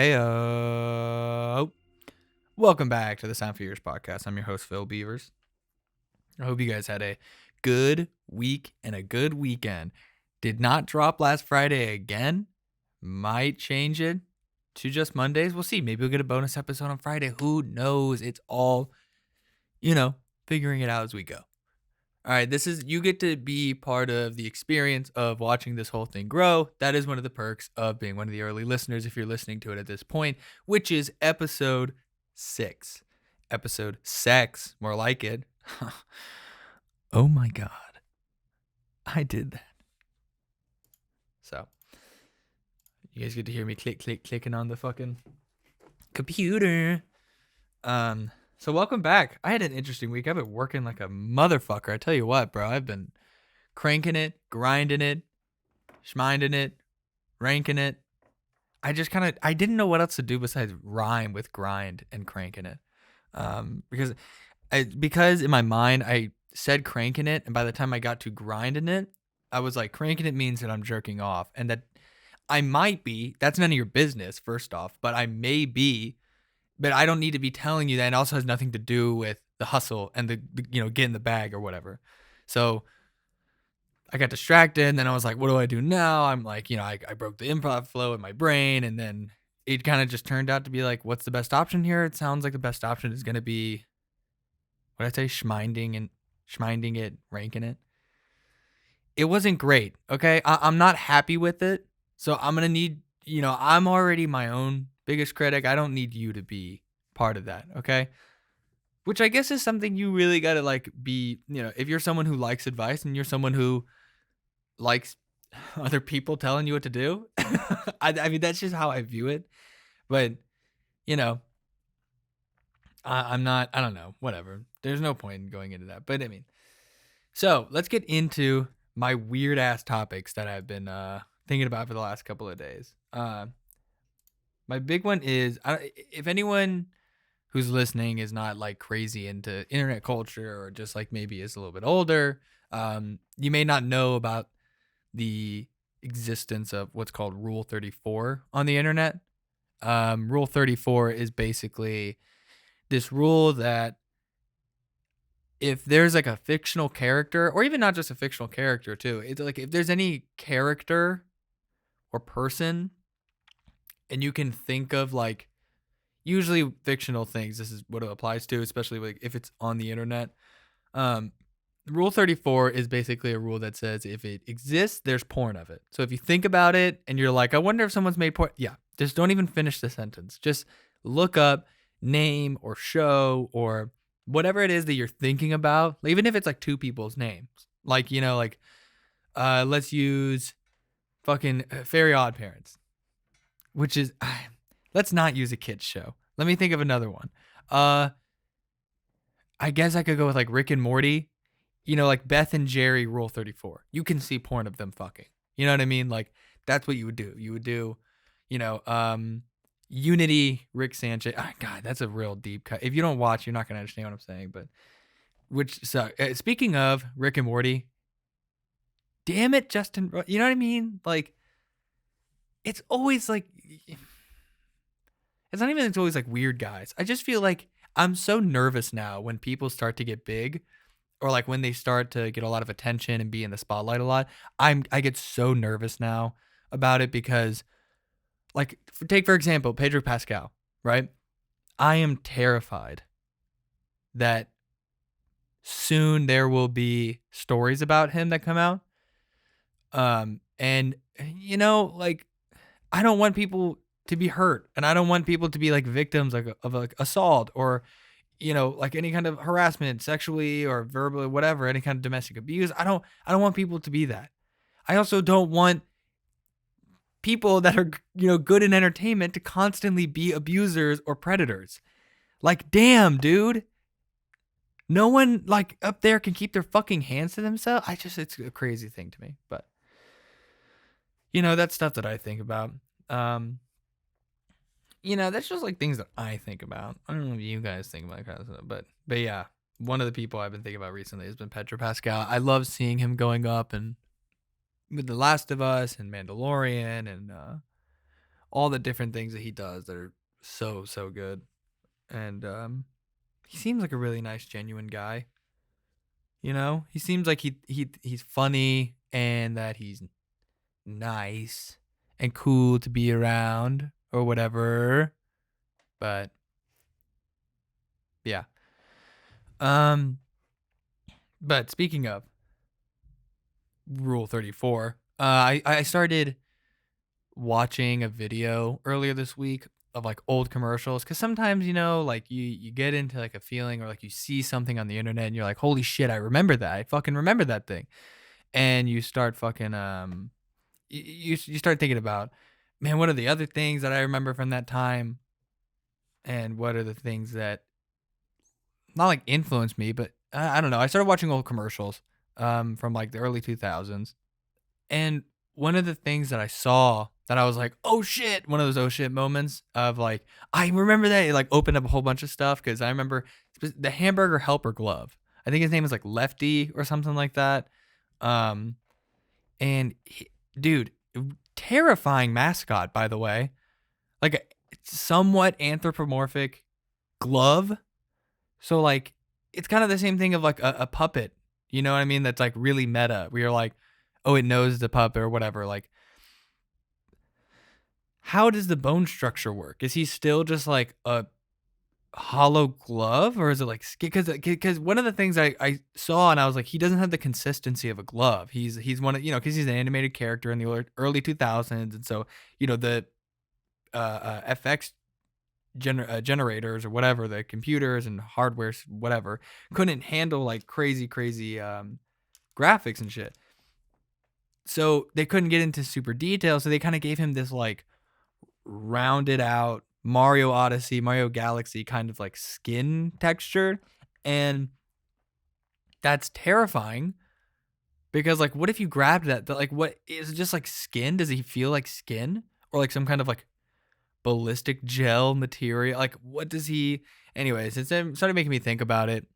Hey, welcome back to the Sound for Years podcast. I'm your host, Phil Bevers. I hope you guys had a good week and a good weekend. Did not drop last Friday again. Might change it to just Mondays. We'll see. Maybe we'll get a bonus episode on Friday. Who knows? It's all, figuring it out as we go. All right, you get to be part of the experience of watching this whole thing grow. That is one of the perks of being one of the early listeners if you're listening to it at this point, which is episode 6. Episode sex, more like it. Oh my God. I did that. So, you guys get to hear me clicking on the fucking computer. So welcome back. I had an interesting week. I've been working like a motherfucker. I tell you what, bro. I've been cranking it, grinding it, schminding it, ranking it. I didn't know what else to do besides rhyme with grind and cranking it. Because in my mind I said cranking it, and by the time I got to grinding it, I was like, cranking it means that I'm jerking off, and that I might be. That's none of your business, first off, but I may be. But I don't need to be telling you that. It also has nothing to do with the hustle and the get in the bag or whatever. So I got distracted, and then I was like, what do I do now? I'm like, I broke the improv flow in my brain, and then it kind of just turned out to be like, what's the best option here? It sounds like the best option is going to be, what did I say? Schminding it, ranking it. It wasn't great, okay? I'm not happy with it. So I'm going to need, I'm already my own biggest critic. I don't need you to be part of that, okay? Which I guess is something you really got to be, if you're someone who likes advice and you're someone who likes other people telling you what to do. I mean, that's just how I view it. But, I'm not, I don't know, whatever. There's no point in going into that. But I mean, so let's get into my weird ass topics that I've been thinking about for the last couple of days. My big one is, if anyone who's listening is not like crazy into internet culture or just like maybe is a little bit older, you may not know about the existence of what's called Rule 34 on the internet. Rule 34 is basically this rule that if there's like a fictional character, or even not just a fictional character too, it's like if there's any character or person and you can think of like, usually fictional things, this is what it applies to, especially like if it's on the internet. Rule 34 is basically a rule that says if it exists, there's porn of it. So if you think about it and you're like, I wonder if someone's made porn. Yeah, just don't even finish the sentence. Just look up name or show or whatever it is that you're thinking about, even if it's like two people's names. Like, let's use fucking Fairy Odd Parents, which is, let's not use a kid's show. Let me think of another one. I guess I could go with like Rick and Morty. Like Beth and Jerry, Rule 34. You can see porn of them fucking. You know what I mean? Like, that's what you would do. You would do, Unity, Rick Sanchez. Oh, God, that's a real deep cut. If you don't watch, you're not going to understand what I'm saying. But, speaking of Rick and Morty, damn it, Justin. You know what I mean? Like, it's always like, it's not even, it's always like weird guys. I just feel like I'm so nervous now when people start to get big, or like when they start to get a lot of attention and be in the spotlight a lot. I get so nervous now about it because, like, take for example, Pedro Pascal, right? I am terrified that soon there will be stories about him that come out. And like, I don't want people to be hurt, and I don't want people to be like victims of like assault or, like any kind of harassment, sexually or verbally, whatever, any kind of domestic abuse. I don't want people to be that. I also don't want people that are, good in entertainment to constantly be abusers or predators. Like, damn, dude. No one like up there can keep their fucking hands to themselves. It's a crazy thing to me, but that's stuff that I think about. That's just like things that I think about. I don't know if you guys think about kind of stuff, but yeah, one of the people I've been thinking about recently has been Pedro Pascal. I love seeing him going up and with The Last of Us and Mandalorian and all the different things that he does that are so good. And he seems like a really nice, genuine guy. You know, he seems like he's funny and that he's nice and cool to be around or whatever. But yeah. Um but speaking of Rule 34, I started watching a video earlier this week of like old commercials because sometimes like you get into like a feeling or like you see something on the internet and you're like, holy shit, I remember that. I fucking remember that thing. And you start fucking you start thinking about, man, what are the other things that I remember from that time, and what are the things that not like influenced me, but I don't know. I started watching old commercials from like the early 2000s, and one of the things that I saw that I was like, oh shit, one of those oh shit moments of like, I remember that it like opened up a whole bunch of stuff because I remember the Hamburger Helper Glove. I think his name is like Lefty or something like that. Um, and dude, terrifying mascot, by the way. Like a somewhat anthropomorphic glove. So like, it's kind of the same thing of like a puppet. You know what I mean? That's like really meta. Where you're like, oh, it knows the puppet or whatever. Like, how does the bone structure work? Is he still just like a hollow glove, or is it like skin? Because one of the things I saw and I was like, he doesn't have the consistency of a glove. He's one of because he's an animated character in the early 2000s, and so the FX generators or whatever, the computers and hardware whatever couldn't handle like crazy graphics and shit. So they couldn't get into super detail. So they kind of gave him this like rounded out Mario Odyssey, Mario Galaxy kind of like skin texture. And that's terrifying because like, what if you grabbed that? Like, what is it, just like skin? Does he feel like skin or like some kind of like ballistic gel material? Like, what does he? Anyways, it started making me think about it.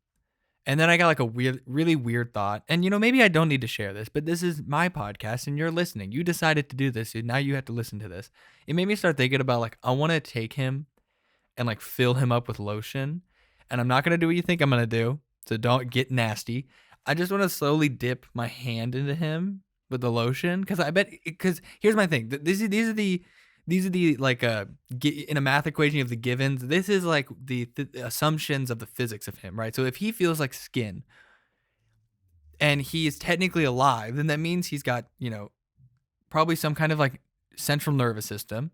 And then I got like a really weird thought. And maybe I don't need to share this, but this is my podcast and you're listening. You decided to do this, and now you have to listen to this. It made me start thinking about like, I want to take him and like fill him up with lotion. And I'm not going to do what you think I'm going to do. So don't get nasty. I just want to slowly dip my hand into him with the lotion. Because here's my thing. These are the like in a math equation of the givens. This is like the assumptions of the physics of him, right? So if he feels like skin and he is technically alive, then that means he's got, probably some kind of like central nervous system.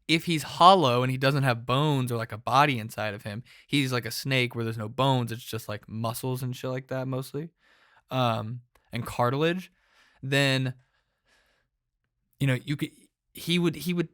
If he's hollow and he doesn't have bones or like a body inside of him, he's like a snake where there's no bones. It's just like muscles and shit like that mostly, and cartilage. Then, you could he would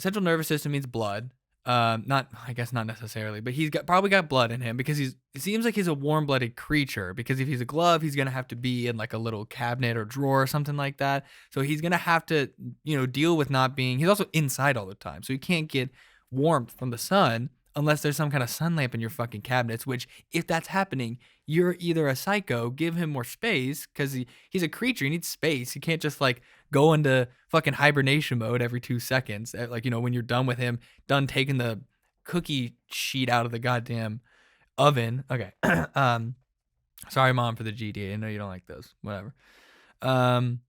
central nervous system means blood. Not I guess not necessarily, but he's probably got blood in him because it seems like he's a warm-blooded creature, because if he's a glove, he's going to have to be in like a little cabinet or drawer or something like that. So he's going to have to, deal with not being, he's also inside all the time. So he can't get warmth from the sun unless there's some kind of sun lamp in your fucking cabinets, which if that's happening, you're either a psycho, give him more space because he's a creature, he needs space. He can't just like go into fucking hibernation mode every 2 seconds. Like, when you're done with him, done taking the cookie sheet out of the goddamn oven. Okay. Sorry, Mom, for the GDA. I know you don't like those. Whatever. And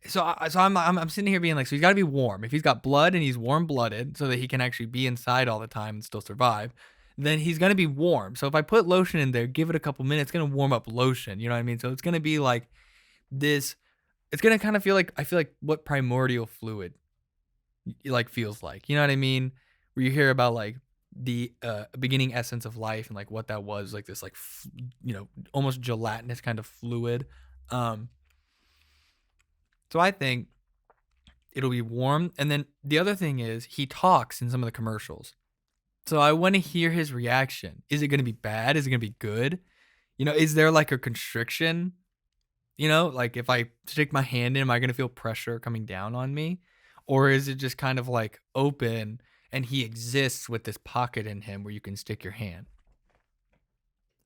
so I'm sitting here being like, so he's got to be warm. If he's got blood and he's warm-blooded so that he can actually be inside all the time and still survive, then he's going to be warm. So if I put lotion in there, give it a couple minutes, it's going to warm up lotion. You know what I mean? So it's going to be like this, it's going to kind of feel like, I feel like what primordial fluid like feels like. You know what I mean? Where you hear about like the beginning essence of life and like what that was, like this like, almost gelatinous kind of fluid. So I think it'll be warm. And then the other thing is he talks in some of the commercials. So I want to hear his reaction. Is it going to be bad? Is it going to be good? Is there like a constriction? Like if I stick my hand in, am I going to feel pressure coming down on me? Or is it just kind of like open and he exists with this pocket in him where you can stick your hand?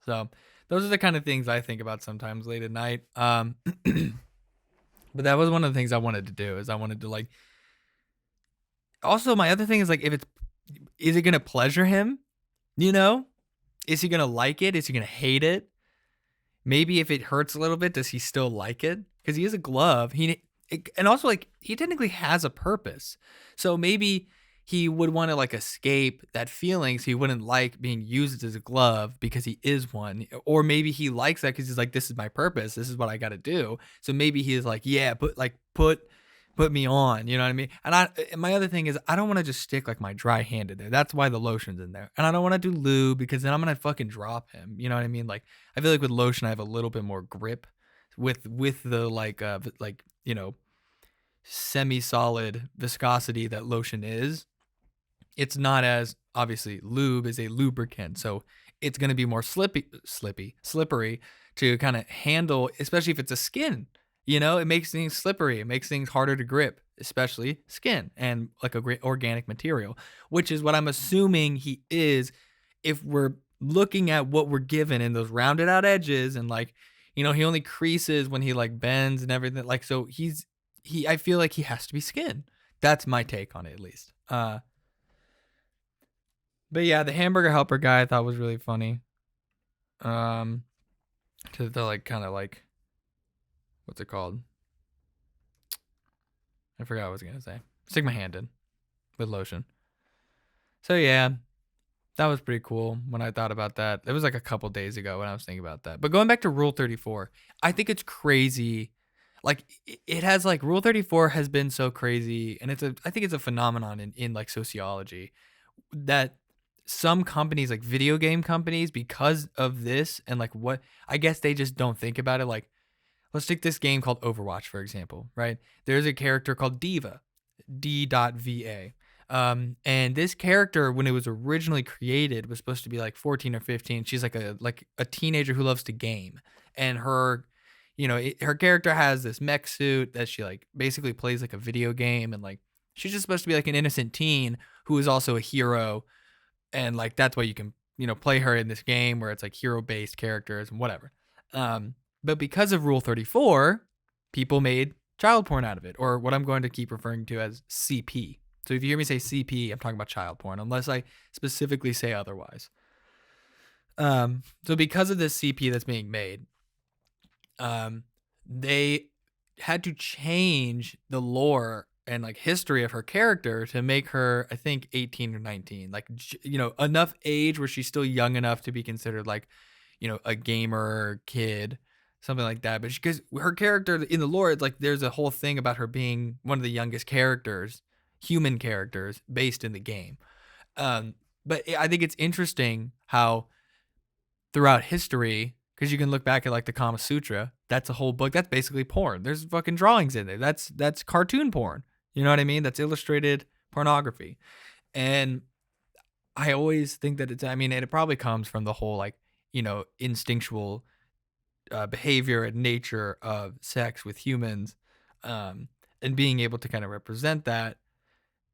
So those are the kind of things I think about sometimes late at night. But that was one of the things I wanted to do, is I wanted to like, also my other thing is like, if it's, is it going to pleasure him? You know, is he going to like it? Is he going to hate it? Maybe if it hurts a little bit, does he still like it? Because he is a glove. And also like he technically has a purpose. So maybe he would want to like escape that feeling, so he wouldn't like being used as a glove because he is one. Or maybe he likes that because he's like, this is my purpose. This is what I got to do. So maybe he's like, yeah, put me on. You know what I mean? And my other thing is, I don't want to just stick like my dry hand in there. That's why the lotion's in there. And I don't want to do lube, because then I'm gonna fucking drop him. You know what I mean? Like, I feel like with lotion I have a little bit more grip with the like, you know, semi-solid viscosity that lotion is. It's not as, obviously lube is a lubricant, so it's going to be more slippery to kind of handle, especially if it's a skin. You know, it makes things slippery, it makes things harder to grip, especially skin and like a great organic material, which is what I'm assuming he is, if we're looking at what we're given in those rounded out edges. And like, you know, he only creases when he like bends and everything, like, so I feel like he has to be skin. That's my take on it, at least. But yeah, the hamburger helper guy I thought was really funny. Um, to the like kind of like, what's it called? I forgot what I was gonna say. Stick my hand in with lotion. So yeah, that was pretty cool when I thought about that. It was like a couple days ago when I was thinking about that. But going back to Rule 34, I think it's crazy. Like, it has like, Rule 34 has been so crazy, and I think it's a phenomenon in like sociology, that some companies, like video game companies, because of this, and like, what, I guess they just don't think about it. Like, let's take this game called Overwatch, for example, right? There's a character called Diva, D.VA. And this character, when it was originally created, was supposed to be like 14 or 15. She's like a teenager who loves to game. And her, you know, her character has this mech suit that she like basically plays like a video game. And like, she's just supposed to be like an innocent teen who is also a hero. And like, that's why you can, you know, play her in this game where it's like hero-based characters and whatever. But because of Rule 34, people made child porn out of it, or what I'm going to keep referring to as CP. So if you hear me say CP, I'm talking about child porn, unless I specifically say otherwise. So because of this CP that's being made, they had to change the lore and like history of her character to make her, I think, 18 or 19, like, you know, enough age where she's still young enough to be considered like, you know, a gamer kid, something like that. But because her character in the lore, it's like there's a whole thing about her being one of the youngest characters, human characters, based in the game. But I think it's interesting how throughout history, because you can look back at like the Kama Sutra, that's a whole book. That's basically porn. There's fucking drawings in there. That's cartoon porn. You know what I mean? That's illustrated pornography. And I always think that it's, I mean, it probably comes from the whole like, you know, instinctual behavior and nature of sex with humans, and being able to kind of represent that,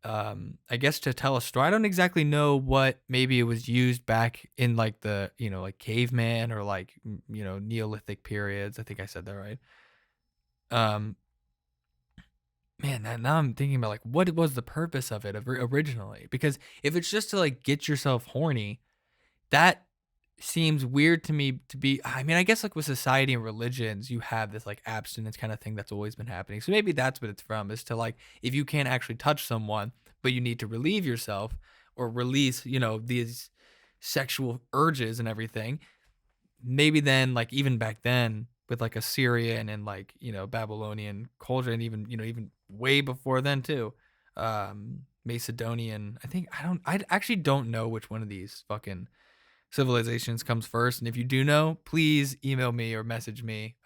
I guess, to tell a story. I don't exactly know what, maybe it was used back in like the, you know, like caveman or like, you know, Neolithic periods. I think I said that right. Um, Man, now I'm thinking about like, what was the purpose of it originally? Because if it's just to like get yourself horny, that seems weird to me to be. I mean, I guess like with society and religions, you have this like abstinence kind of thing that's always been happening. So maybe that's what it's from, is to like, if you can't actually touch someone, but you need to relieve yourself or release, you know, these sexual urges and everything, maybe then like even back then with like Assyrian and like, you know, Babylonian culture, and even, you know, even way before then too, Macedonian, I actually don't know which one of these fucking civilizations comes first. And if you do know, please email me or message me.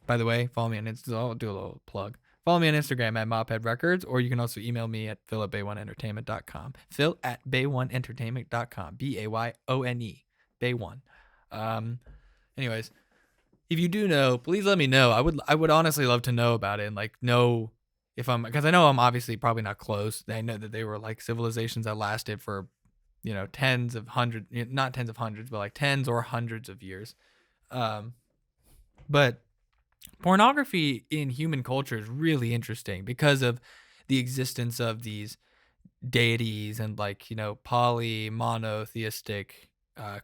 By the way, follow me on Instagram. I'll do a little plug. Follow me on Instagram at Mophead Records, or you can also email me at phil@bay1entertainment.com. phil@bay1entertainment.com. BAYONE. Bay1. Anyways, if you do know, please let me know. I would honestly love to know about it, and like know if I'm, because I know I'm obviously probably not close. I know that they were like civilizations that lasted for, you know, tens of hundreds, not tens of hundreds, but like tens or hundreds of years. But Pornography in human culture is really interesting because of the existence of these deities and like, poly monotheistic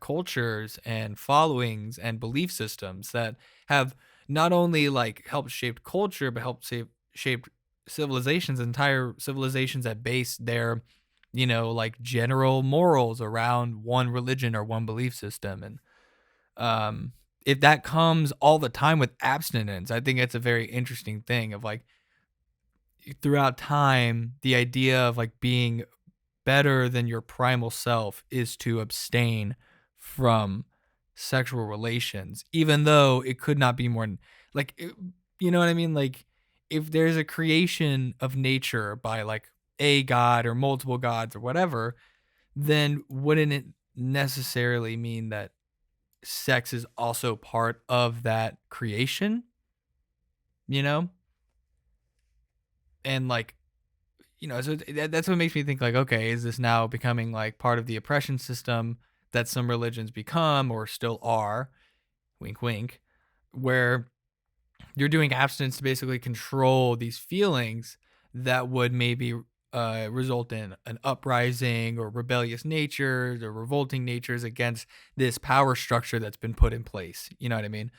cultures and followings and belief systems that have not only like helped shape culture but helped shape civilizations, entire civilizations that base their like general morals around one religion or one belief system. And um if that comes all the time with abstinence, I think it's a very interesting thing of like throughout time the idea of like being better than your primal self is to abstain from sexual relations, even though it could not be more like, you know what I mean? Like, if there's a creation of nature by like a god or multiple gods or whatever, then wouldn't it necessarily mean that sex is also part of that creation, you know? And like, so that's what makes me think like, okay, is this now becoming like part of the oppression system that some religions become or still are, wink, wink, where you're doing abstinence to basically control these feelings that would maybe result in an uprising or rebellious natures or revolting natures against this power structure that's been put in place. You know what I mean?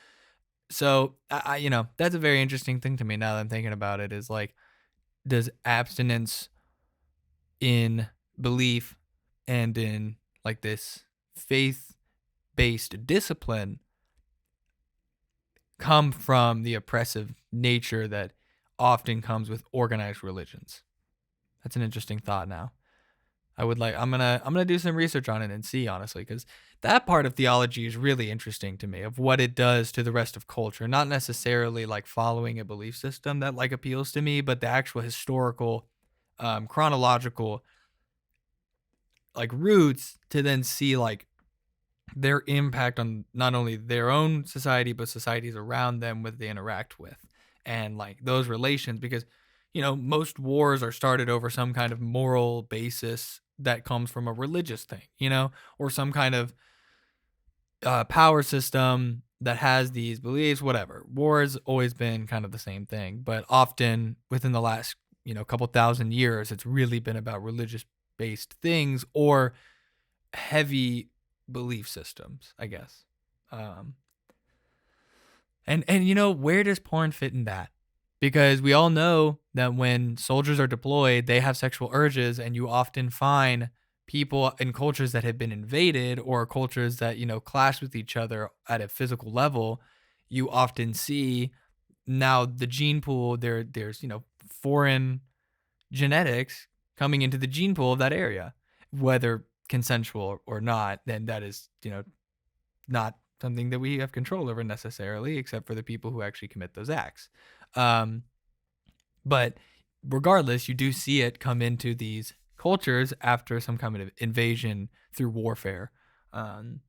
So, that's a very interesting thing to me now that I'm thinking about it is like, does abstinence in belief and in like this faith based discipline come from the oppressive nature that often comes with organized religions? That's an interesting thought now. I'm gonna do some research on it and see honestly, because that part of theology is really interesting to me of what it does to the rest of culture. Not necessarily like following a belief system that like appeals to me, but the actual historical, chronological like roots to then see like their impact on not only their own society but societies around them with they interact with, and like those relations, because most wars are started over some kind of moral basis that comes from a religious thing, or some kind of power system that has these beliefs. Whatever, war has always been kind of the same thing, but often within the last couple thousand years it's really been about religious based things or heavy belief systems, I guess. Um, and where does porn fit in that? Because we all know that when soldiers are deployed, they have sexual urges, and you often find people in cultures that have been invaded or cultures that clash with each other at a physical level. You often see now the gene pool. There's foreign genetics coming into the gene pool of that area, whether consensual or not. Then that is not something that we have control over necessarily, except for the people who actually commit those acts. Um, but regardless, you do see it come into these cultures after some kind of invasion through warfare. And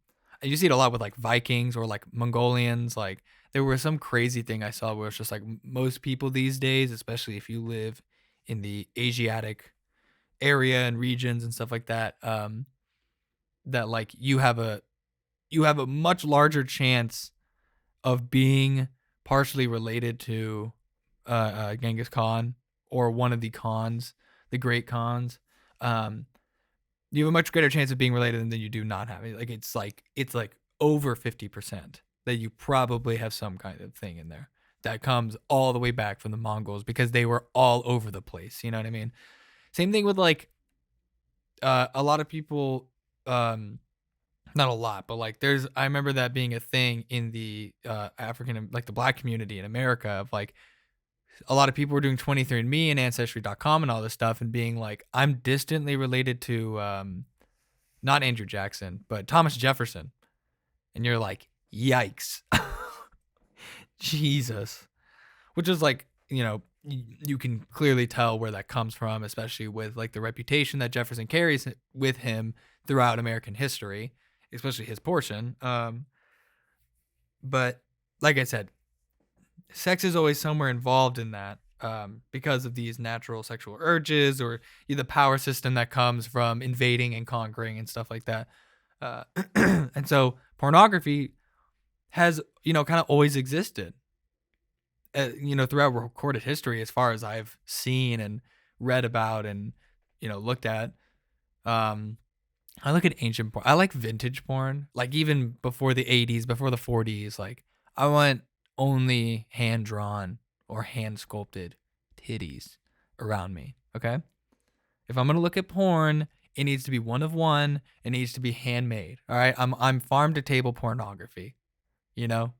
you see it a lot with like Vikings or like Mongolians. Like there was some crazy thing I saw where it's just like most people these days, especially if you live in the Asiatic area and regions and stuff like that, that like you have a much larger chance of being partially related to Genghis Khan or one of the Khans, the great Khans. Um, you have a much greater chance of being related than you do not having. Like it's like over 50% that you probably have some kind of thing in there that comes all the way back from the Mongols because they were all over the place. You know what I mean? Same thing with like a lot of people. Not a lot, but like I remember that being a thing in the African, like the black community in America, of like a lot of people were doing 23andMe and Ancestry.com and all this stuff and being like, I'm distantly related to not Andrew Jackson, but Thomas Jefferson. And you're like, yikes. Jesus. Which is like, you can clearly tell where that comes from, especially with like the reputation that Jefferson carries with him throughout American history, especially his portion. But like I said, sex is always somewhere involved in that, because of these natural sexual urges or the power system that comes from invading and conquering and stuff like that. Uh, and so pornography has, kind of always existed. throughout recorded history, as far as I've seen and read about and looked at. Um, I look at ancient porn. I like vintage porn, like even before the 80s, before the 40s. Like I want only hand drawn or hand sculpted titties around me. Okay, if I'm gonna look at porn, it needs to be one of one. It needs to be handmade. All right, I'm farm to table pornography. You know,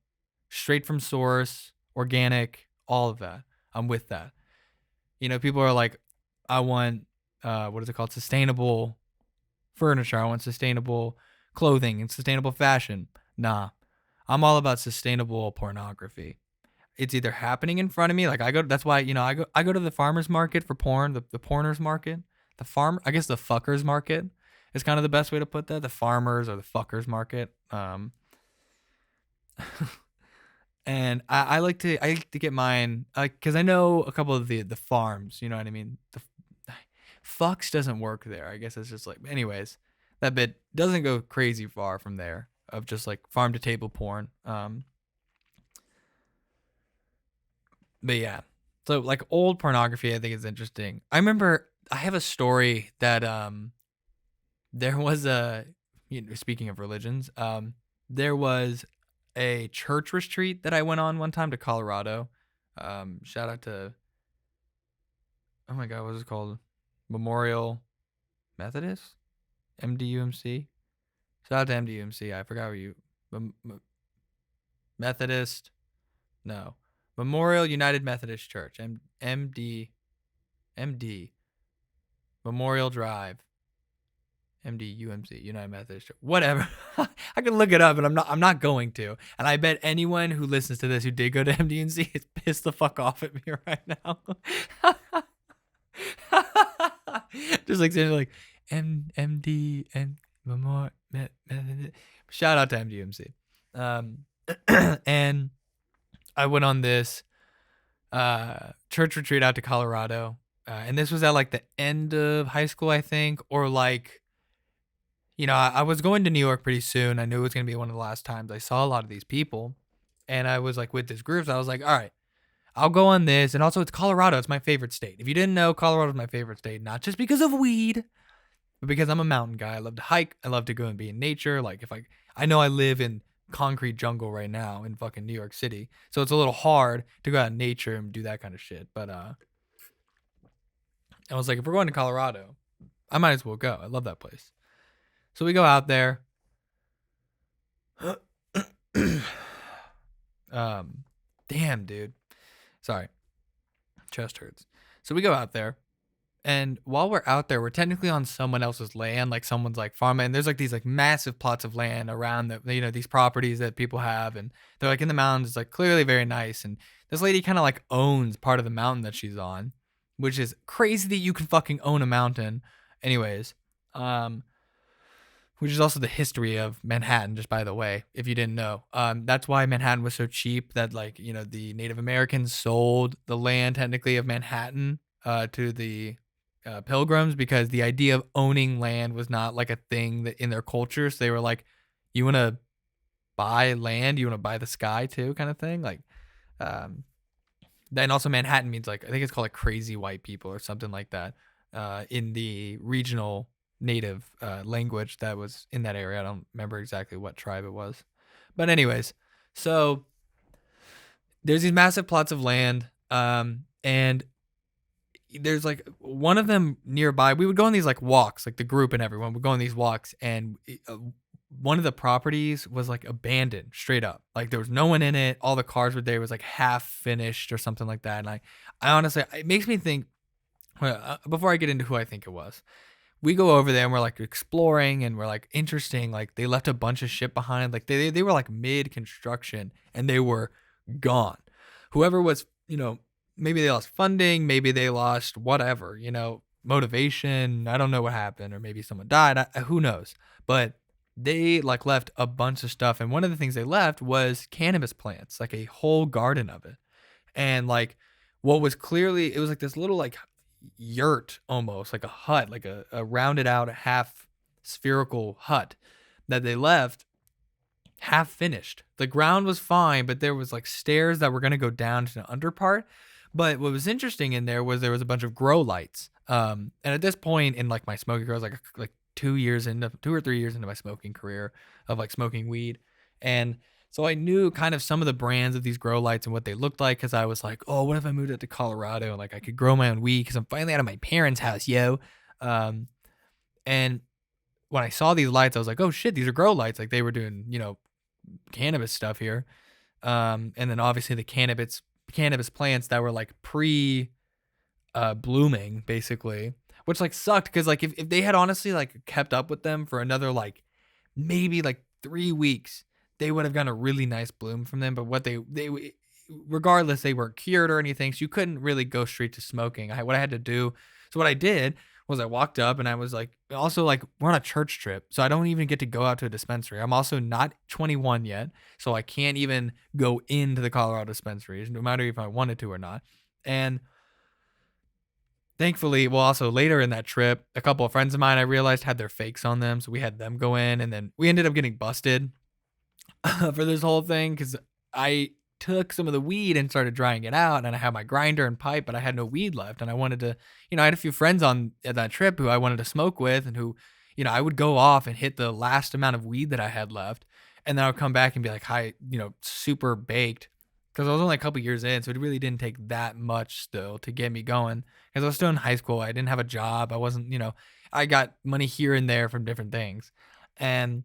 straight from source, organic, all of that. I'm with that. People are like, I want what is it called? Sustainable furniture. I want sustainable clothing and sustainable fashion. Nah. I'm all about sustainable pornography. It's either happening in front of me, like that's why, I go to the farmers market for porn, the porners market. I guess the fuckers market is kind of the best way to put that. The farmers or the fuckers market. And I like to get mine because I know a couple of the farms. You know what I mean? The fucks doesn't work there. I guess it's just like, anyways, that bit doesn't go crazy far from there of just like farm to table porn. But yeah, so like old pornography, I think is interesting. I remember I have a story that there was speaking of religions, there was a church retreat that I went on one time to Colorado. Shout out to, oh my God, what is it called? Memorial Methodist? MDUMC? Shout out to MDUMC. I forgot what Methodist? No. Memorial United Methodist Church. MD. Memorial Drive. MDUMC, United Methodist Church. Whatever. I can look it up, and I'm not going to. And I bet anyone who listens to this who did go to MDUMC is pissed the fuck off at me right now. Just like saying like MD and Memorial. Shout out to MDUMC. And I went on this church retreat out to Colorado. And this was at like the end of high school, I think, or like, I was going to New York pretty soon. I knew it was going to be one of the last times I saw a lot of these people. And I was like with this group. So I was like, all right, I'll go on this. And also it's Colorado. It's my favorite state. If you didn't know, Colorado is my favorite state, not just because of weed, but because I'm a mountain guy. I love to hike. I love to go and be in nature. Like I know I live in concrete jungle right now in fucking New York City. So it's a little hard to go out in nature and do that kind of shit. But I was like, if we're going to Colorado, I might as well go. I love that place. So we go out there. Damn, dude. Sorry. Chest hurts. So we go out there. And while we're out there, we're technically on someone else's land, like someone's like farming. And there's like these like massive plots of land around these properties that people have. And they're like in the mountains. It's like clearly very nice. And this lady kind of like owns part of the mountain that she's on, which is crazy that you can fucking own a mountain. Anyways, which is also the history of Manhattan, just by the way, if you didn't know. That's why Manhattan was so cheap that the Native Americans sold the land technically of Manhattan to the Pilgrims, because the idea of owning land was not like a thing that in their culture. So they were like, you want to buy land? You want to buy the sky too, kind of thing? Then also Manhattan means I think it's called like crazy white people or something like that in the regional native language that was in that area. I don't remember exactly what tribe it was. But anyways, so there's these massive plots of land and there's like one of them nearby. We would go on these like walks, like the group and everyone would go on these walks, and one of the properties was like abandoned straight up. Like there was no one in it. All the cars were there. It was like half finished or something like that. And I honestly, it makes me think, before I get into who I think it was, we go over there and we're like exploring and we're like interesting. Like they left a bunch of shit behind. Like they were like mid construction and they were gone. Whoever was, maybe they lost funding, maybe they lost whatever, motivation. I don't know what happened, or maybe someone died. Who knows? But they like left a bunch of stuff. And one of the things they left was cannabis plants, like a whole garden of it. And like what was clearly, it was like this little like yurt, almost like a hut, like a rounded out half spherical hut that they left half finished. The ground was fine, but there was like stairs that were going to go down to the under part. But what was interesting in there was a bunch of grow lights. And at this point in like my smoking career, I was like 2 or 3 years into my smoking career of like smoking weed. And so I knew kind of some of the brands of these grow lights and what they looked like, because I was like, oh, what if I moved out to Colorado and like I could grow my own weed because I'm finally out of my parents' house, yo. And when I saw these lights, I was like, oh shit, these are grow lights. Like they were doing, cannabis stuff here. And then obviously the cannabis plants that were like blooming basically, which like sucked because like if they had honestly like kept up with them for another like maybe like 3 weeks, they would have gotten a really nice bloom from them. But what they regardless, they weren't cured or anything, so you couldn't really go straight to smoking. What I had to do, so what I did was I walked up and I was like, also like we're on a church trip, so I don't even get to go out to a dispensary. I'm also not 21 yet, so I can't even go into the Colorado dispensaries, no matter if I wanted to or not. And thankfully, well, also later in that trip, a couple of friends of mine I realized had their fakes on them, so we had them go in, and then we ended up getting busted for this whole thing because I took some of the weed and started drying it out, and I had my grinder and pipe, but I had no weed left, and I wanted to, I had a few friends on that trip who I wanted to smoke with, and who, I would go off and hit the last amount of weed that I had left, and then I would come back and be like, hi, super baked, because I was only a couple years in, so it really didn't take that much still to get me going, because I was still in high school, I didn't have a job, I wasn't, I got money here and there from different things, and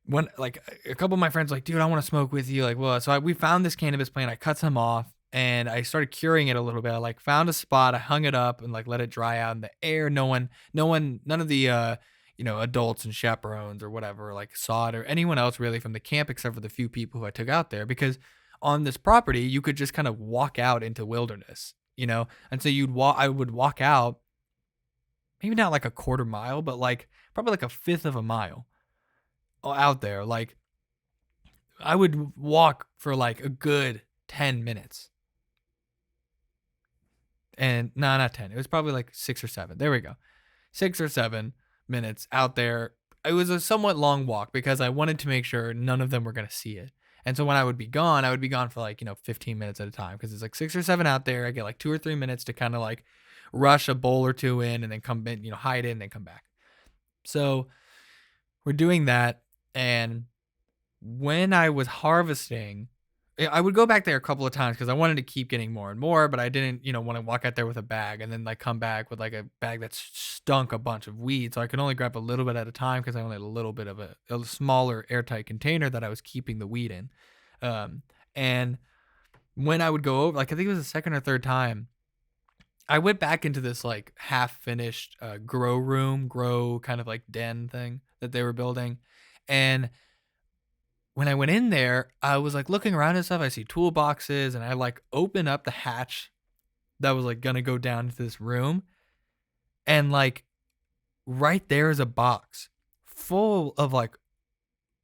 when like a couple of my friends were like, dude, I want to smoke with you. Like, well, so we found this cannabis plant. I cut some off and I started curing it a little bit. I like found a spot. I hung it up and like let it dry out in the air. None of the, adults and chaperones or whatever, like saw it, or anyone else really from the camp, except for the few people who I took out there, because on this property, you could just kind of walk out into wilderness, and so I would walk out, maybe not like a quarter mile, but like probably like a fifth of a mile out there. Like I would walk for like a good 10 minutes. And no, not 10. It was probably like 6 or 7. There we go. 6 or 7 minutes out there. It was a somewhat long walk because I wanted to make sure none of them were going to see it. And so when I would be gone for like, 15 minutes at a time, because it's like 6 or 7 out there. I get like 2 or 3 minutes to kind of like rush a bowl or two in and then come in, hide it and then come back. So we're doing that. And when I was harvesting, I would go back there a couple of times because I wanted to keep getting more and more, but I didn't, want to walk out there with a bag and then like come back with like a bag that stunk a bunch of weed. So I could only grab a little bit at a time because I only had a little bit of a smaller airtight container that I was keeping the weed in. And when I would go over, like I think it was the second or third time, I went back into this like half finished grow kind of like den thing that they were building. And when I went in there, I was like looking around and stuff. I see toolboxes and I like open up the hatch that was like gonna go down into this room. And like right there is a box full of like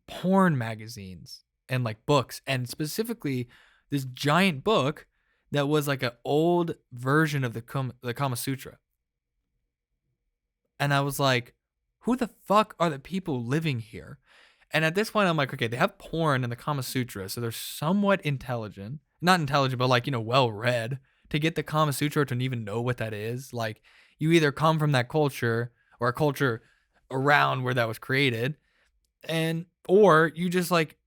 porn magazines and like books. And specifically this giant book that was like an old version of the Kama Sutra. And I was like, who the fuck are the people living here? And at this point, I'm like, okay, they have porn in the Kama Sutra, so they're somewhat intelligent. Not intelligent, but like, well-read. To get the Kama Sutra to even know what that is, like, you either come from that culture or a culture around where that was created, or you just like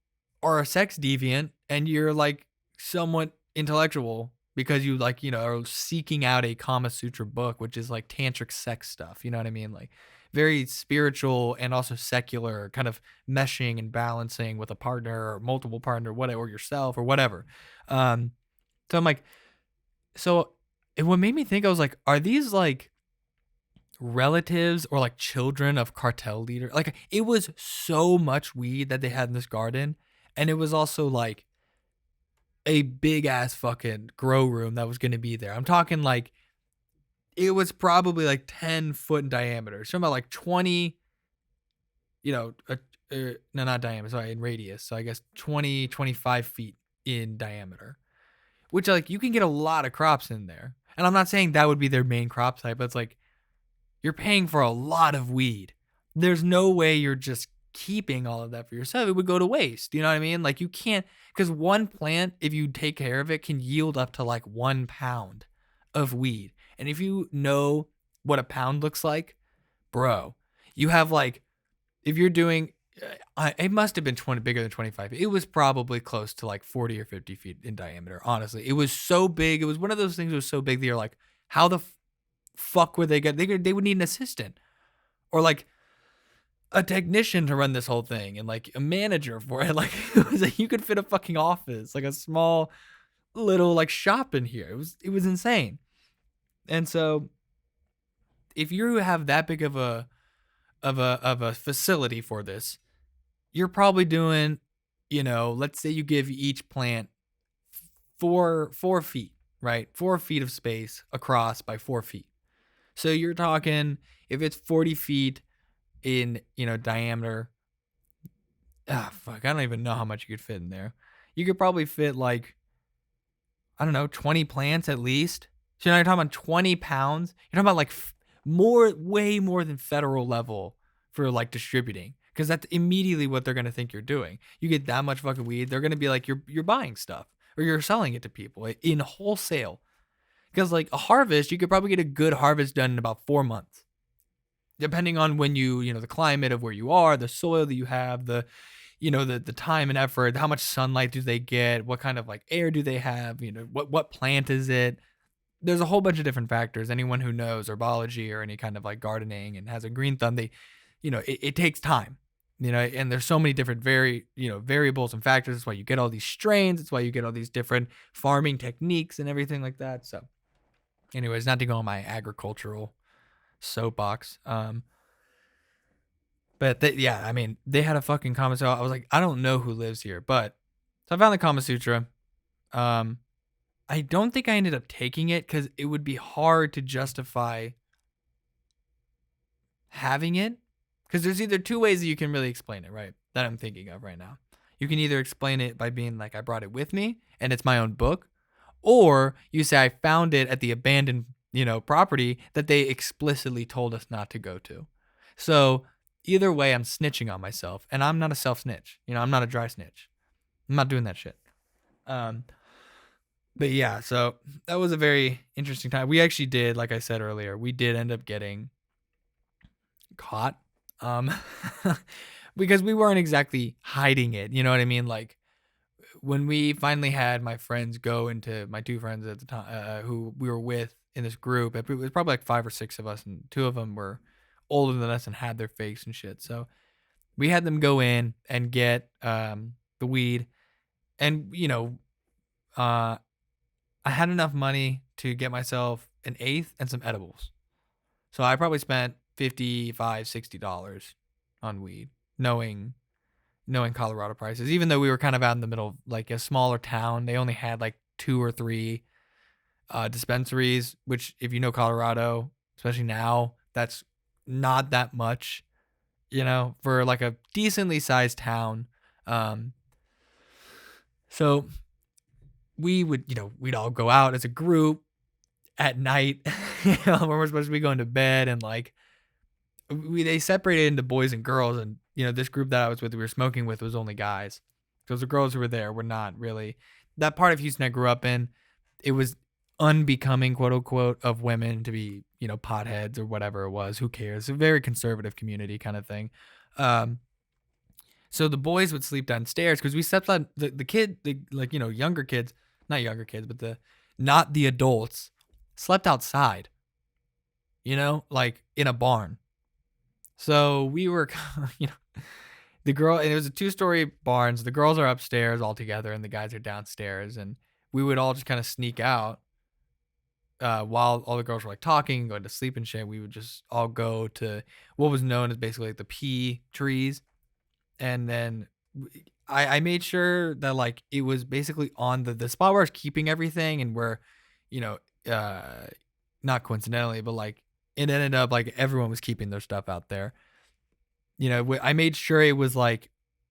are a sex deviant and you're like somewhat intellectual because you like, are seeking out a Kama Sutra book, which is like tantric sex stuff. You know what I mean? Like, very spiritual and also secular, kind of meshing and balancing with a partner or multiple partner, whatever, or yourself or whatever. So I'm like, what made me think, I was like, are these like relatives or like children of cartel leader? Like, it was so much weed that they had in this garden, and it was also like a big ass fucking grow room that was going to be there. I'm talking like, it was probably like 10 foot in diameter. So about like 20, no, not diameter, sorry, in radius. So I guess 20, 25 feet in diameter, which like you can get a lot of crops in there. And I'm not saying that would be their main crop type, but it's like, you're paying for a lot of weed. There's no way you're just keeping all of that for yourself, it would go to waste. You know what I mean? Like you can't, because one plant, if you take care of it, can yield up to like 1 pound of weed. And if you know what a pound looks like, bro, you have like, if you're doing, it must have been 20 bigger than 25. It was probably close to like 40 or 50 feet in diameter. Honestly, it was so big. It was one of those things that was so big that you're like, how the fuck would they get? They would need an assistant or like a technician to run this whole thing and like a manager for it. Like it was like you could fit a fucking office, like a small little like shop in here. It was insane. And so if you have that big of a facility for this, you're probably doing, let's say you give each plant 4 feet, right? 4 feet of space across by 4 feet. So you're talking, if it's 40 feet in, diameter, fuck, I don't even know how much you could fit in there. You could probably fit like, I don't know, 20 plants at least. So now you're talking about 20 pounds. You're talking about like way more than federal level for like distributing. Because that's immediately what they're going to think you're doing. You get that much fucking weed, they're going to be like, you're buying stuff or you're selling it to people in wholesale. Because like a harvest, you could probably get a good harvest done in about 4 months. Depending on when the climate of where you are, the soil that you have, the time and effort, how much sunlight do they get, what kind of like air do they have, what plant is it? There's a whole bunch of different factors. Anyone who knows herbology or any kind of like gardening and has a green thumb, it takes time, and there's so many different variables and factors. That's why you get all these strains. That's why you get all these different farming techniques and everything like that. So anyways, not to go on my agricultural soapbox. But they had a fucking Kama Sutra. I was like, I don't know who lives here, but so I found the Kama Sutra. I don't think I ended up taking it because it would be hard to justify having it. Because there's either two ways that you can really explain it, right? That I'm thinking of right now. You can either explain it by being like, I brought it with me and it's my own book. Or you say, I found it at the abandoned, property that they explicitly told us not to go to. So either way, I'm snitching on myself. And I'm not a self-snitch. I'm not a dry snitch. I'm not doing that shit. But yeah, so that was a very interesting time. We actually did, like I said earlier, we did end up getting caught. Because we weren't exactly hiding it. You know what I mean? Like when we finally had my friends go into my two friends at the time, who we were with in this group, it was probably like 5 or 6 of us, and 2 of them were older than us and had their fakes and shit. So we had them go in and get the weed, and I had enough money to get myself an eighth and some edibles. So I probably spent $55, $60 on weed, knowing Colorado prices. Even though we were kind of out in the middle of like a smaller town, they only had like 2 or 3 dispensaries, which if you know Colorado, especially now, that's not that much, for like a decently sized town. So we would, we'd all go out as a group at night, when we're supposed to be going to bed, and like they separated into boys and girls, and this group that I was with, we were smoking with, was only guys, because the girls who were there were not really that part of Houston I grew up in. It was unbecoming, quote unquote, of women to be, potheads or whatever it was. Who cares? A very conservative community kind of thing. So the boys would sleep downstairs because we slept on younger kids, not younger kids, but not the adults, slept outside, like in a barn. So we were, the girl, and it was a 2-story barn. So the girls are upstairs all together and the guys are downstairs, and we would all just kind of sneak out while all the girls were like talking, going to sleep and shit. We would just all go to what was known as basically like the pea trees. And then I made sure that like it was basically on the spot where I was keeping everything, and where, not coincidentally, but like it ended up like everyone was keeping their stuff out there. I made sure it was like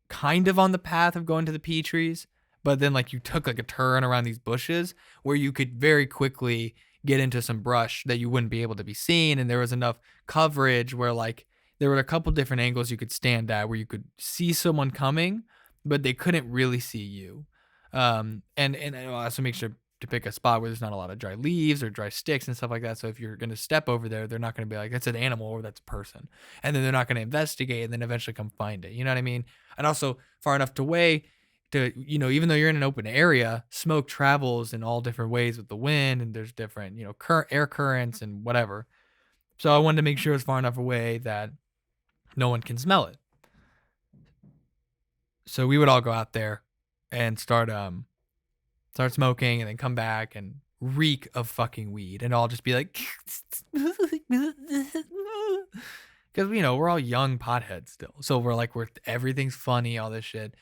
kind of on the path of going to the pea trees, but then like you took like a turn around these bushes where you could very quickly get into some brush that you wouldn't be able to be seen, and there was enough coverage where like there were a couple different angles you could stand at where you could see someone coming, but they couldn't really see you. And I also make sure to pick a spot where there's not a lot of dry leaves or dry sticks and stuff like that. So if you're gonna step over there, they're not gonna be like, that's an animal or that's a person. And then they're not gonna investigate and then eventually come find it. You know what I mean? And also far enough away to, even though you're in an open area, smoke travels in all different ways with the wind and there's different, air currents and whatever. So I wanted to make sure it's far enough away that no one can smell it. So we would all go out there and start smoking and then come back and reek of fucking weed and all just be like because we're all young potheads still. So we're everything's funny, all this shit.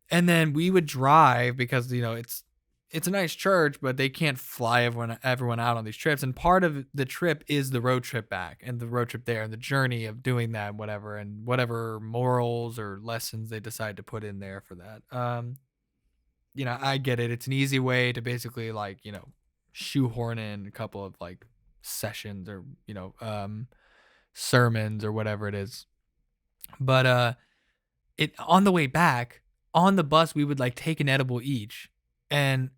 And then we would drive because it's a nice church, but they can't fly everyone out on these trips. And part of the trip is the road trip back and the road trip there and the journey of doing that, whatever, and whatever morals or lessons they decide to put in there for that. I get it. It's an easy way to basically shoehorn in a couple of sessions or, sermons or whatever it is. But it on the way back on the bus, we would take an edible each. And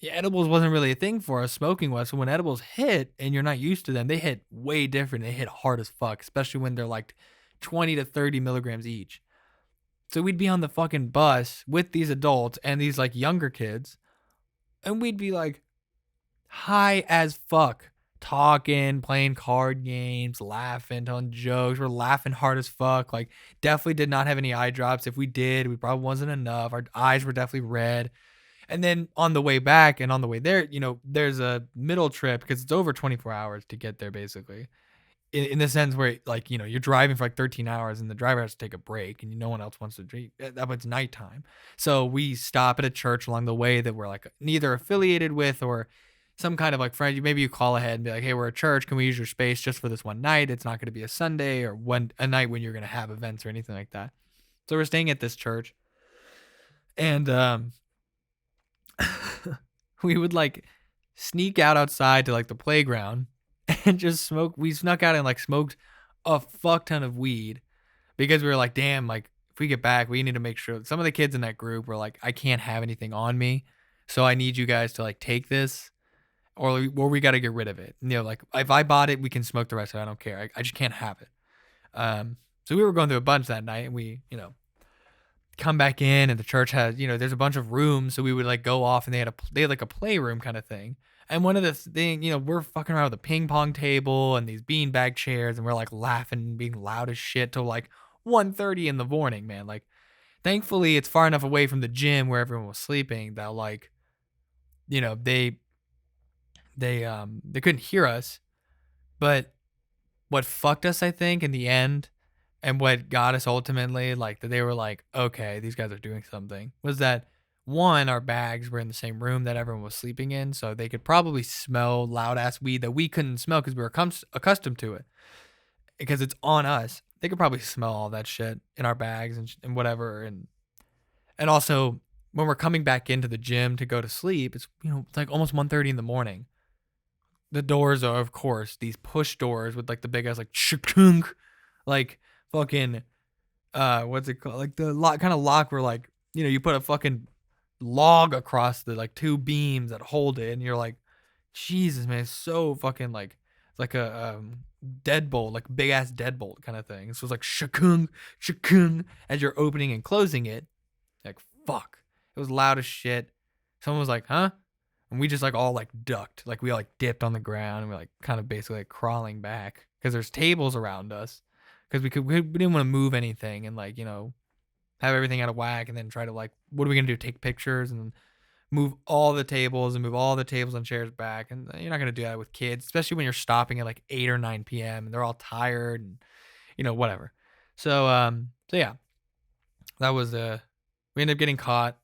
edibles wasn't really a thing for us. Smoking was. So when edibles hit and you're not used to them, they hit way different. They hit hard as fuck, especially when they're 20 to 30 milligrams each. So we'd be on the fucking bus with these adults and these younger kids, and we'd be high as fuck, talking, playing card games, laughing, telling jokes. We're laughing hard as fuck. Definitely did not have any eye drops. If we did, we probably wasn't enough. Our eyes were definitely red. And then on the way back and on the way there, there's a middle trip because it's over 24 hours to get there, basically. In the sense where, you're driving for 13 hours and the driver has to take a break and no one else wants to drink. That was nighttime. So we stop at a church along the way that we're neither affiliated with or some kind of friend. Maybe you call ahead and be like, hey, we're a church. Can we use your space just for this one night? It's not going to be a Sunday or a night when you're going to have events or anything like that. So we're staying at this church. And we would sneak out outside to the playground and just smoke. We snuck out and smoked a fuck ton of weed because we were damn, if we get back, we need to make sure. Some of the kids in that group were I can't have anything on me, so I need you guys to take this, or we got to get rid of it. If I bought it, we can smoke the rest of it. I don't care. I just can't have it. So we were going through a bunch that night, and we come back in, and the church has there's a bunch of rooms, so we would go off, and they had a playroom kind of thing. And one of the thing, we're fucking around with a ping pong table and these beanbag chairs, and we're laughing and being loud as shit till 1:30 in the morning, man. Thankfully it's far enough away from the gym where everyone was sleeping that they couldn't hear us. But what fucked us, I think, in the end, and what got us ultimately, that they were okay, these guys are doing something, was that one, our bags were in the same room that everyone was sleeping in, so they could probably smell loud ass weed that we couldn't smell because we were accustomed to it. Because it's on us, they could probably smell all that shit in our bags and whatever. And also, when we're coming back into the gym to go to sleep, it's it's almost 1:30 in the morning. The doors are, of course, these push doors with the big ass chunk, fucking what's it called? The lock kind of lock where you put a fucking log across the two beams that hold it, and you're Jesus, man, it's so fucking it's a deadbolt, big ass deadbolt kind of thing. So it's shakung as you're opening and closing it. Fuck, it was loud as shit. Someone was huh? And we just all ducked, we all dipped on the ground, and we kind of basically crawling back because there's tables around us because we didn't want to move anything and have everything out of whack and then try to what are we gonna do? Take pictures and move all the tables and chairs back, and you're not gonna do that with kids, especially when you're stopping at 8 or 9 p.m. and they're all tired and whatever. So yeah, that was we ended up getting caught,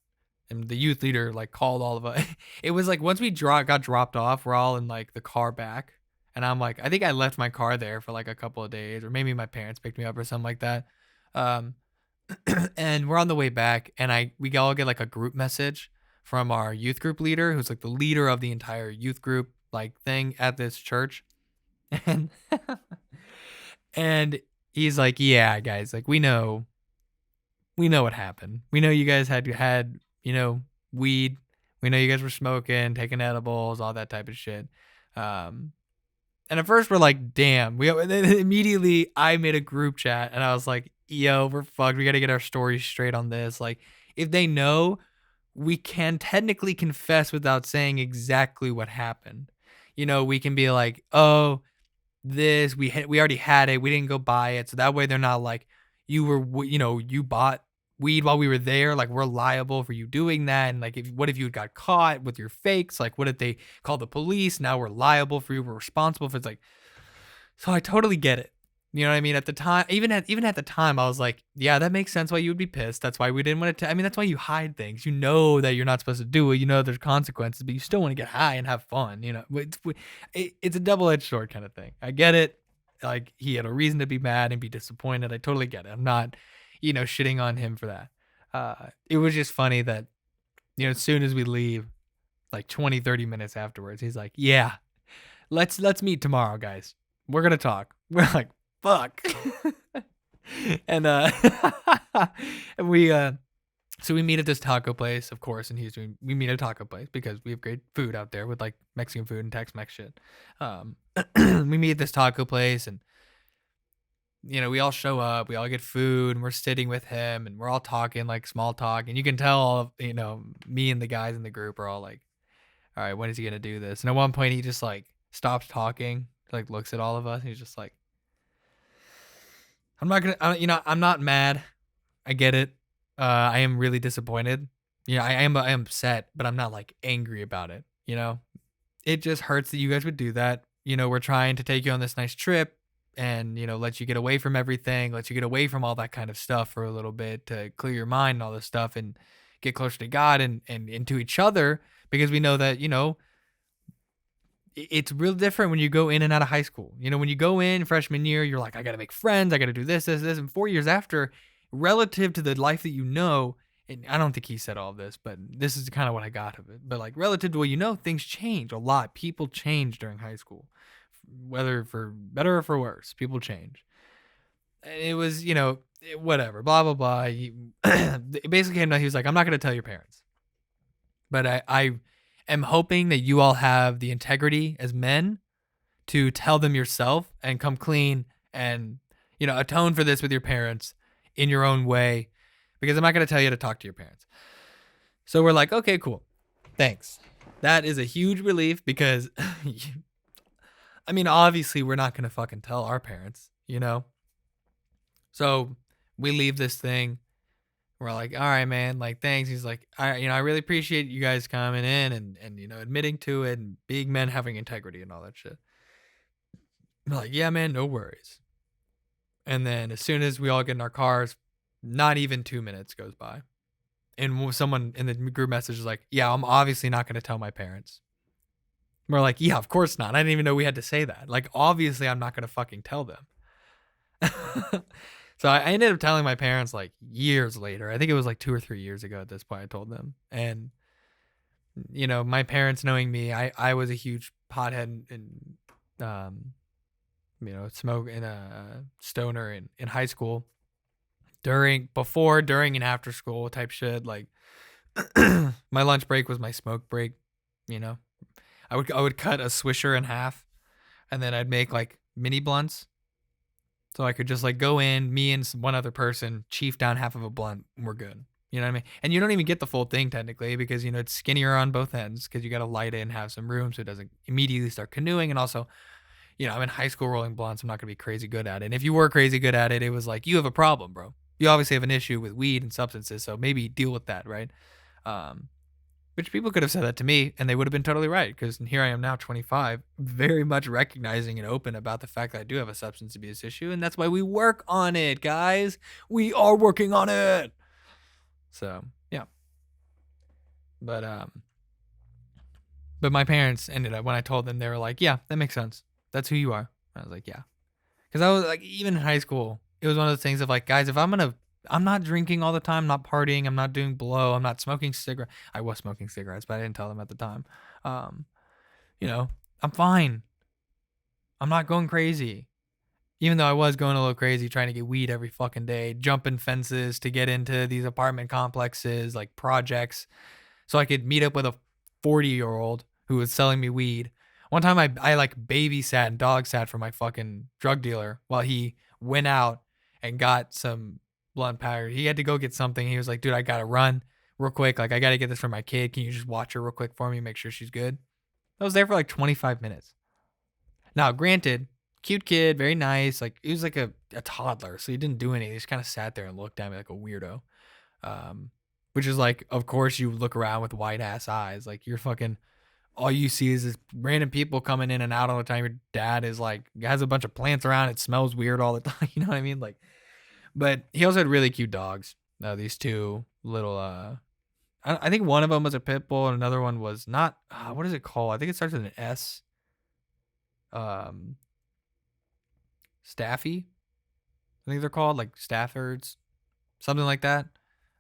and the youth leader called all of us. It was once we got dropped off, we're all in the car back, and I'm I think I left my car there for a couple of days, or maybe my parents picked me up or something like that. And we're on the way back, and we all get a group message from our youth group leader, who's the leader of the entire youth group thing at this church. And he's like, yeah, guys, like we know what happened. We know you guys had weed. We know you guys were smoking, taking edibles, all that type of shit. Um, and at first we're like, damn. And then immediately I made a group chat and I was like, yo, we're fucked. We got to get our stories straight on this. Like, if they know, we can technically confess without saying exactly what happened. We can be like, oh, we already had it. We didn't go buy it. So that way they're not like, you bought weed while we were there. Like, we're liable for you doing that. And like, what if you got caught with your fakes? Like, what if they call the police? Now we're liable for you. We're responsible for it's like, so I totally get it. You know what I mean? At the time, even at the time, I was like, yeah, that makes sense why you would be pissed. That's why we didn't want to. I mean, that's why you hide things. You know that you're not supposed to do it. You know there's consequences, but you still want to get high and have fun. It's a double-edged sword kind of thing. I get it. Like, he had a reason to be mad and be disappointed. I totally get it. I'm not, shitting on him for that. It was just funny that, as soon as we leave, like 20, 30 minutes afterwards, he's like, yeah, let's meet tomorrow, guys. We're gonna talk. We're like, fuck. and and we meet at this taco place, of course, in Houston. We meet at a taco place because we have great food out there with like Mexican food and Tex-Mex shit. We meet at this taco place and we all show up, we all get food, and we're sitting with him and we're all talking like small talk, and you can tell all of, me and the guys in the group are all like, all right, when is he gonna do this? And at one point he just like stops talking, like looks at all of us, and he's just like, I'm not mad. I get it. I am really disappointed. I am upset, but I'm not like angry about it. It just hurts that you guys would do that. We're trying to take you on this nice trip and, let you get away from everything, let you get away from all that kind of stuff for a little bit to clear your mind and all this stuff and get closer to God and into each other, because we know that, it's real different when you go in and out of high school. When you go in freshman year, you're like, I got to make friends. I got to do this. And 4 years after, relative to the life that and I don't think he said all of this, but this is kind of what I got of it. But like, relative to what things change a lot. People change during high school, whether for better or for worse. People change. It was, whatever, blah, blah, blah. He basically came down, he was like, I'm not going to tell your parents. But I am hoping that you all have the integrity as men to tell them yourself and come clean and, atone for this with your parents in your own way, because I'm not going to tell you to talk to your parents. So we're like, okay, cool. Thanks. That is a huge relief because, obviously we're not going to fucking tell our parents, So we leave this thing. We're like, all right, man, like, thanks. He's like, I really appreciate you guys coming in and admitting to it and being men, having integrity and all that shit. We're like, yeah, man, no worries. And then as soon as we all get in our cars, not even 2 minutes goes by. And someone in the group message is like, yeah, I'm obviously not going to tell my parents. We're like, yeah, of course not. I didn't even know we had to say that. Like, obviously I'm not going to fucking tell them. So I ended up telling my parents like years later. I think it was like 2 or 3 years ago at this point I told them. And, my parents knowing me, I was a huge pothead and, smoke in a stoner in high school. Before, during, and after school type shit. Like, my lunch break was my smoke break. I would cut a Swisher in half, and then I'd make like mini blunts. So I could just like go in, me and one other person, chief down half of a blunt, and we're good. You know what I mean? And you don't even get the full thing technically because, it's skinnier on both ends because you got to light it and have some room so it doesn't immediately start canoeing. And also, I'm in high school rolling blunts. I'm not going to be crazy good at it. And if you were crazy good at it, it was like, you have a problem, bro. You obviously have an issue with weed and substances, so maybe deal with that, right? Which people could have said that to me, and they would have been totally right, because here I am now, 25, very much recognizing and open about the fact that I do have a substance abuse issue, and that's why we work on it, guys. We are working on it. So, yeah. But my parents ended up, when I told them, they were like, yeah, that makes sense. That's who you are. I was like, yeah. Because I was like, even in high school, it was one of those things of like, guys, if I'm not drinking all the time, not partying, I'm not doing blow, I'm not smoking cigarettes. I was smoking cigarettes, but I didn't tell them at the time. I'm fine. I'm not going crazy. even though I was going a little crazy trying to get weed every fucking day, jumping fences to get into these apartment complexes, like projects, so I could meet up with a 40-year-old who was selling me weed. One time I like babysat and dog sat for my fucking drug dealer while he went out and got some blunt powder. He had to go get something. He was like, dude, I gotta run real quick. Like, I gotta get this for my kid. Can you just watch her real quick for me, make sure she's good? I was there for like 25 minutes. Now, granted, cute kid, very nice. Like, he was like a toddler, so he didn't do anything. He just kind of sat there and looked at me like a weirdo. Which is like, of course, you look around with wide ass eyes. Like, you're fucking, all you see is this random people coming in and out all the time. Your dad is like, has a bunch of plants around. It smells weird all the time. You know what I mean? Like, but he also had really cute dogs. These two little, I think one of them was a pit bull and another one was not, what is it called? I think it starts with an S. Staffy, I think they're called, like Staffords, something like that.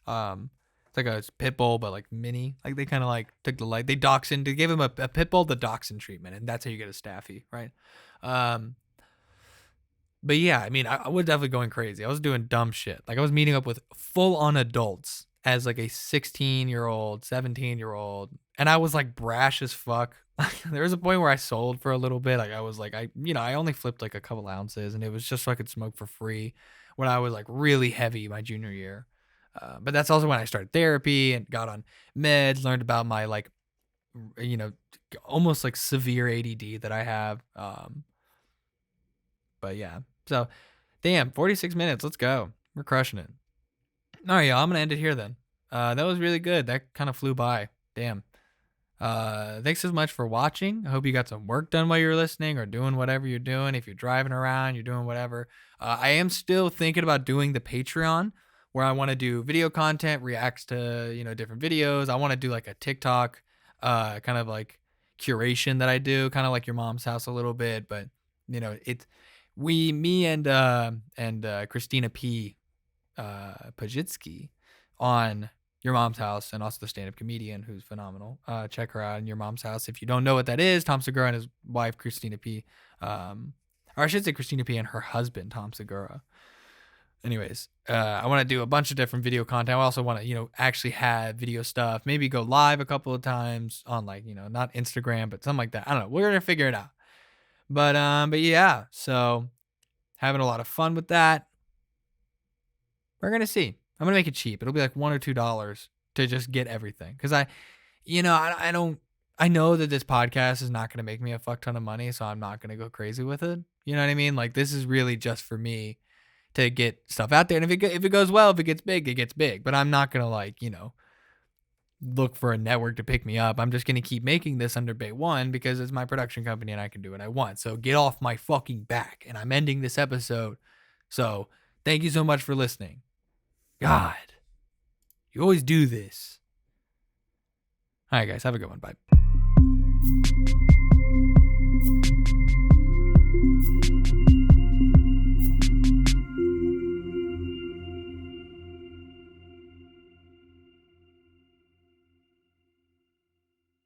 It's like a pit bull, but like mini. Like they kind of like took the they dachshund. They gave him a pit bull the dachshund treatment, and that's how you get a Staffy, right? But yeah, I mean, I was definitely going crazy. I was doing dumb shit. Like I was meeting up with full on adults as like a 16-year-old, 17-year-old, and I was like brash as fuck. There was a point where I sold for a little bit. Like I was like, I only flipped like a couple ounces, and it was just so I could smoke for free when I was like really heavy my junior year. But that's also when I started therapy and got on meds, learned about my like, almost like severe ADD that I have. But yeah, so damn, 46 minutes. Let's go. We're crushing it. All right, y'all. I'm gonna end it here then. That was really good. That kind of flew by. Damn. Thanks so much for watching. I hope you got some work done while you're listening or doing whatever you're doing. If you're driving around, you're doing whatever. I am still thinking about doing the Patreon where I want to do video content, reacts to, different videos. I want to do like a TikTok, kind of like curation that I do, kind of like Your Mom's House a little bit, but it's me and Christina P. Pajitsky on Your Mom's House, and also the stand-up comedian who's phenomenal. Check her out in Your Mom's House. If you don't know what that is, Tom Segura and his wife Christina P. Or I should say Christina P. and her husband Tom Segura. Anyways, I want to do a bunch of different video content. I also want to, actually have video stuff. Maybe go live a couple of times on like, not Instagram, but something like that. I don't know. We're gonna figure it out. But yeah. So having a lot of fun with that. We're gonna see. I'm gonna make it cheap. It'll be like $1 or $2 to just get everything. Cause I know that this podcast is not gonna make me a fuck ton of money, so I'm not gonna go crazy with it. You know what I mean? Like this is really just for me to get stuff out there. And if it goes well, if it gets big, it gets big. But I'm not gonna like, look for a network to pick me up. I'm just gonna keep making this under Bay One because it's my production company and I can do what I want. So get off my fucking back. And I'm ending this episode. So thank you so much for listening. God, you always do this. All right, guys, have a good one. Bye.